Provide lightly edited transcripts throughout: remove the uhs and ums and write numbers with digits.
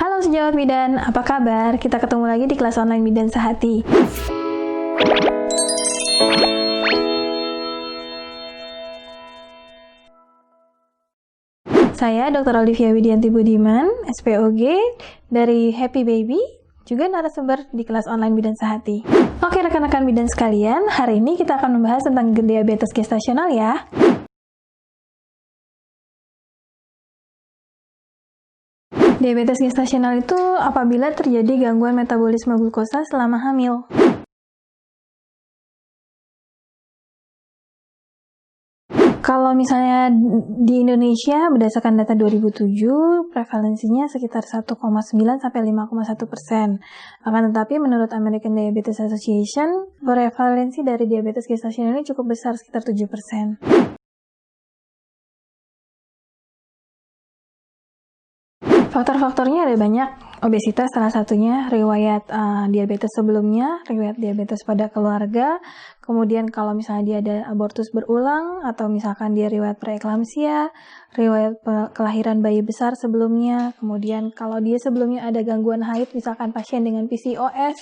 Halo sejawat bidan, apa kabar? Kita ketemu lagi di kelas online Bidan Sehati. Saya Dr. Olivia Widianti Budiman, SPOG dari Happy Baby, juga narasumber di kelas online Bidan Sehati. Oke rekan-rekan bidan sekalian, hari ini kita akan membahas tentang diabetes gestasional ya. Diabetes gestasional itu apabila terjadi gangguan metabolisme glukosa selama hamil. Kalau misalnya di Indonesia, berdasarkan data 2007, prevalensinya sekitar 1,9 sampai 5,1%. Akan tetapi menurut American Diabetes Association, prevalensi dari diabetes gestasional ini cukup besar, sekitar 7%. Faktor-faktornya ada banyak. Obesitas salah satunya, riwayat diabetes sebelumnya, riwayat diabetes pada keluarga, kemudian kalau misalnya dia ada abortus berulang, atau misalkan dia riwayat preeklamsia, riwayat kelahiran bayi besar sebelumnya, kemudian kalau dia sebelumnya ada gangguan haid, misalkan pasien dengan PCOS,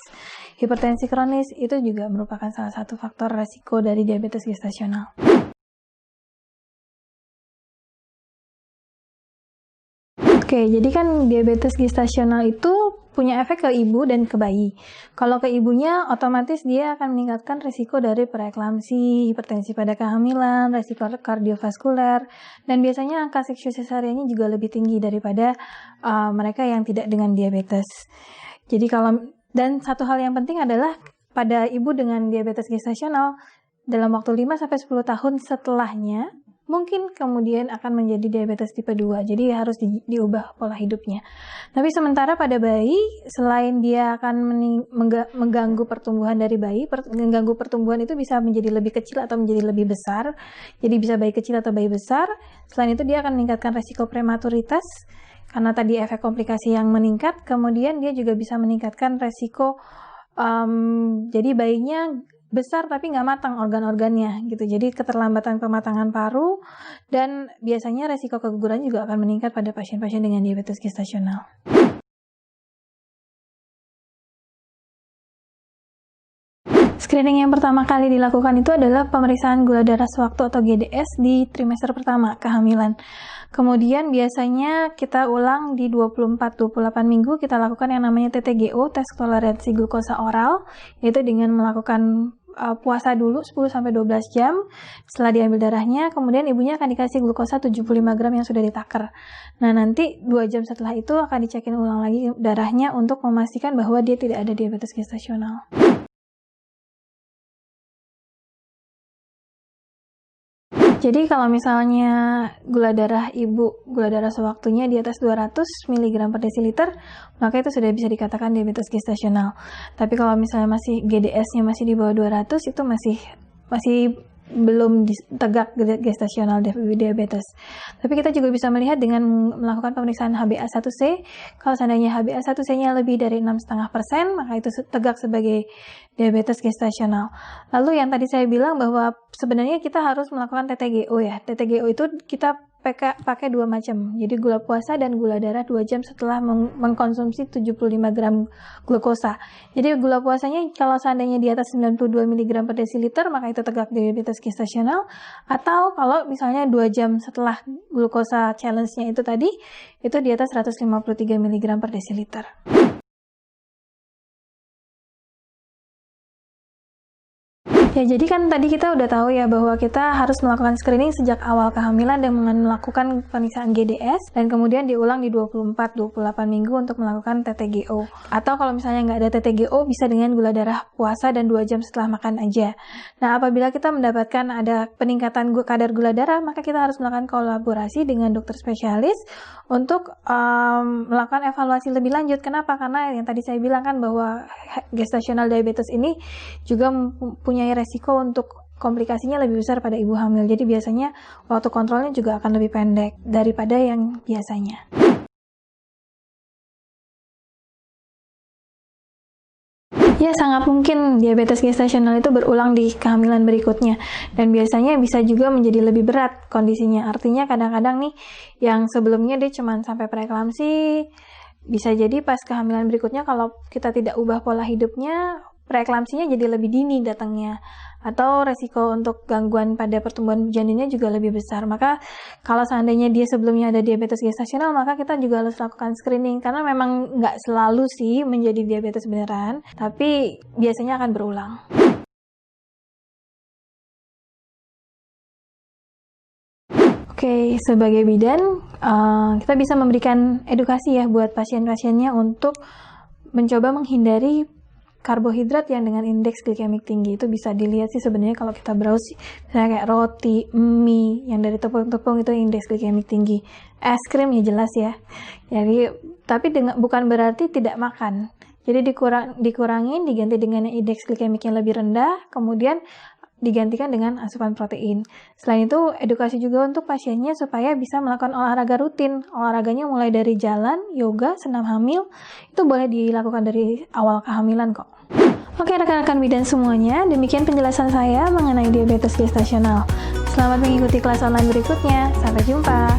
hipertensi kronis, itu juga merupakan salah satu faktor resiko dari diabetes gestasional. Oke, jadi kan diabetes gestasional itu punya efek ke ibu dan ke bayi. Kalau ke ibunya, otomatis dia akan meningkatkan risiko dari preeklamsi, hipertensi pada kehamilan, risiko kardiovaskuler, dan biasanya angka seksio sesariannya juga lebih tinggi daripada mereka yang tidak dengan diabetes. Jadi dan satu hal yang penting adalah pada ibu dengan diabetes gestasional, dalam waktu 5-10 tahun setelahnya, mungkin kemudian akan menjadi diabetes tipe 2, jadi harus diubah pola hidupnya. Tapi sementara pada bayi, selain dia akan mengganggu pertumbuhan dari bayi, mengganggu pertumbuhan itu bisa menjadi lebih kecil atau menjadi lebih besar, jadi bisa bayi kecil atau bayi besar. Selain itu dia akan meningkatkan resiko prematuritas, karena tadi efek komplikasi yang meningkat, kemudian dia juga bisa meningkatkan resiko, jadi bayinya besar tapi nggak matang organ-organnya gitu. Jadi keterlambatan pematangan paru dan biasanya resiko keguguran juga akan meningkat pada pasien-pasien dengan diabetes gestasional. Screening yang pertama kali dilakukan itu adalah pemeriksaan gula darah sewaktu atau GDS di trimester pertama kehamilan. Kemudian biasanya kita ulang di 24-28 minggu, kita lakukan yang namanya TTGO, tes toleransi glukosa oral, yaitu dengan melakukan puasa dulu 10-12 jam setelah diambil darahnya, kemudian ibunya akan dikasih glukosa 75 gram yang sudah ditaker. Nah nanti 2 jam setelah itu akan dicekin ulang lagi darahnya untuk memastikan bahwa dia tidak ada diabetes gestasional. Jadi kalau misalnya gula darah sewaktunya di atas 200 mg per desiliter, maka itu sudah bisa dikatakan diabetes gestasional. Tapi kalau misalnya masih GDS-nya masih di bawah 200, itu masih belum tegak gestasional diabetes. Tapi kita juga bisa melihat dengan melakukan pemeriksaan HbA1c. Kalau seandainya HbA1c-nya lebih dari 6,5%, maka itu tegak sebagai diabetes gestasional. Lalu yang tadi saya bilang bahwa sebenarnya kita harus melakukan TTGO ya. TTGO itu kita pakai 2 macam. Jadi gula puasa dan gula darah 2 jam setelah mengkonsumsi 75 gram glukosa. Jadi gula puasanya kalau seandainya di atas 92 mg per desiliter, maka itu tegak diabetes gestasional. Atau kalau misalnya 2 jam setelah glukosa challenge-nya itu tadi, itu di atas 153 mg per desiliter. Ya, jadi kan tadi kita udah tahu ya bahwa kita harus melakukan screening sejak awal kehamilan dengan melakukan pemeriksaan GDS dan kemudian diulang di 24-28 minggu untuk melakukan TTGO. Atau kalau misalnya nggak ada TTGO, bisa dengan gula darah puasa dan 2 jam setelah makan aja. Nah, apabila kita mendapatkan ada peningkatan kadar gula darah, maka kita harus melakukan kolaborasi dengan dokter spesialis untuk melakukan evaluasi lebih lanjut. Kenapa? Karena yang tadi saya bilang kan bahwa gestational diabetes ini juga punya resiko untuk komplikasinya lebih besar pada ibu hamil. Jadi biasanya waktu kontrolnya juga akan lebih pendek daripada yang biasanya. Ya, sangat mungkin diabetes gestasional itu berulang di kehamilan berikutnya. Dan biasanya bisa juga menjadi lebih berat kondisinya. Artinya kadang-kadang nih, yang sebelumnya dia cuma sampai preeklamsi, Bisa jadi pas kehamilan berikutnya kalau kita tidak ubah pola hidupnya, preeklamsinya jadi lebih dini datangnya. Atau resiko untuk gangguan pada pertumbuhan janinnya juga lebih besar. Maka kalau seandainya dia sebelumnya ada diabetes gestasional, maka kita juga harus lakukan screening. Karena memang nggak selalu sih menjadi diabetes beneran, tapi biasanya akan berulang. Oke, sebagai bidan, kita bisa memberikan edukasi ya buat pasien-pasiennya untuk mencoba menghindari karbohidrat yang dengan indeks glikemik tinggi. Itu bisa dilihat sih sebenarnya kalau kita browse, misalnya kayak roti, mie, yang dari tepung-tepung itu indeks glikemik tinggi. Es krim ya jelas ya. Jadi, tapi bukan berarti tidak makan. Jadi dikurangin, diganti dengan indeks glikemik yang lebih rendah, kemudian digantikan dengan asupan protein. Selain itu, edukasi juga untuk pasiennya supaya bisa melakukan olahraga rutin. Olahraganya mulai dari jalan, yoga, senam hamil, itu boleh dilakukan dari awal kehamilan kok. Oke rekan-rekan bidan semuanya, demikian penjelasan saya mengenai diabetes gestasional. Selamat mengikuti kelas online berikutnya. Sampai jumpa.